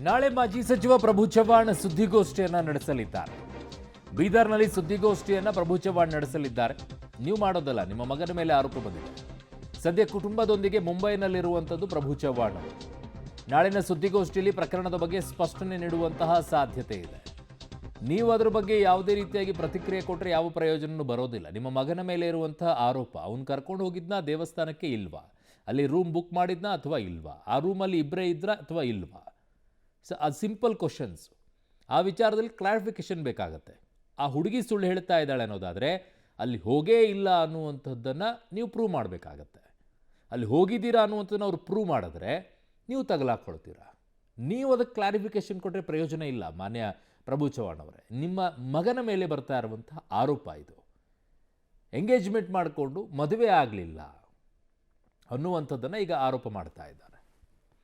ನಾಳೆ ಮಾಜಿ ಸಚಿವ ಪ್ರಭು ಚವ್ಹಾಣ್ ಸುದ್ದಿಗೋಷ್ಠಿಯನ್ನ ನಡೆಸಲಿದ್ದಾರೆ. ಬೀದರ್ನಲ್ಲಿ ಸುದ್ದಿಗೋಷ್ಠಿಯನ್ನ ಪ್ರಭು ಚವ್ಹಾಣ್ ನಡೆಸಲಿದ್ದಾರೆ. ನೀವು ಮಾಡೋದಲ್ಲ, ನಿಮ್ಮ ಮಗನ ಮೇಲೆ ಆರೋಪ ಬಂದಿದೆ. ಸದ್ಯ ಕುಟುಂಬದೊಂದಿಗೆ ಮುಂಬೈನಲ್ಲಿರುವಂಥದ್ದು ಪ್ರಭು ಚವ್ಹಾಣ್ ಅವರು. ನಾಳಿನ ಸುದ್ದಿಗೋಷ್ಠಿಯಲ್ಲಿ ಪ್ರಕರಣದ ಬಗ್ಗೆ ಸ್ಪಷ್ಟನೆ ನೀಡುವಂತಹ ಸಾಧ್ಯತೆ ಇದೆ. ನೀವು ಅದರ ಬಗ್ಗೆ ಯಾವುದೇ ರೀತಿಯಾಗಿ ಪ್ರತಿಕ್ರಿಯೆ ಕೊಟ್ಟರೆ ಯಾವ ಪ್ರಯೋಜನವೂ ಬರೋದಿಲ್ಲ. ನಿಮ್ಮ ಮಗನ ಮೇಲೆ ಇರುವಂತಹ ಆರೋಪ, ಅವನು ಕರ್ಕೊಂಡು ಹೋಗಿದ್ನಾ ದೇವಸ್ಥಾನಕ್ಕೆ ಇಲ್ವಾ, ಅಲ್ಲಿ ರೂಮ್ ಬುಕ್ ಮಾಡಿದ್ನಾ ಅಥವಾ ಇಲ್ವಾ, ಆ ರೂಮಲ್ಲಿ ಇಬ್ಬರೇ ಇದ್ರಾ ಅಥವಾ ಇಲ್ವಾ, ಅದು ಸಿಂಪಲ್ ಕ್ವಶನ್ಸ್. ಆ ವಿಚಾರದಲ್ಲಿ ಕ್ಲಾರಿಫಿಕೇಶನ್ ಬೇಕಾಗತ್ತೆ. ಆ ಹುಡುಗಿ ಸುಳ್ಳು ಹೇಳ್ತಾ ಇದ್ದಾಳೆ ಅನ್ನೋದಾದರೆ ಅಲ್ಲಿ ಹೋಗೇ ಇಲ್ಲ ಅನ್ನುವಂಥದ್ದನ್ನು ನೀವು ಪ್ರೂವ್ ಮಾಡಬೇಕಾಗತ್ತೆ. ಅಲ್ಲಿ ಹೋಗಿದ್ದೀರಾ ಅನ್ನುವಂಥದ್ದನ್ನು ಅವ್ರು ಪ್ರೂವ್ ಮಾಡಿದ್ರೆ ನೀವು ತಗಲಾಕೊಳ್ತೀರಾ. ನೀವು ಅದಕ್ಕೆ ಕ್ಲಾರಿಫಿಕೇಶನ್ ಕೊಟ್ಟರೆ ಪ್ರಯೋಜನ ಇಲ್ಲ. ಮಾನ್ಯ ಪ್ರಭು ಚವ್ಹಾಣ್ ಅವರೇ, ನಿಮ್ಮ ಮಗನ ಮೇಲೆ ಬರ್ತಾ ಇರುವಂತಹ ಆರೋಪ ಇದು. ಎಂಗೇಜ್ಮೆಂಟ್ ಮಾಡಿಕೊಂಡು ಮದುವೆ ಆಗಲಿಲ್ಲ ಅನ್ನುವಂಥದ್ದನ್ನು ಈಗ ಆರೋಪ ಮಾಡ್ತಾ ಇದ್ದಾರೆ.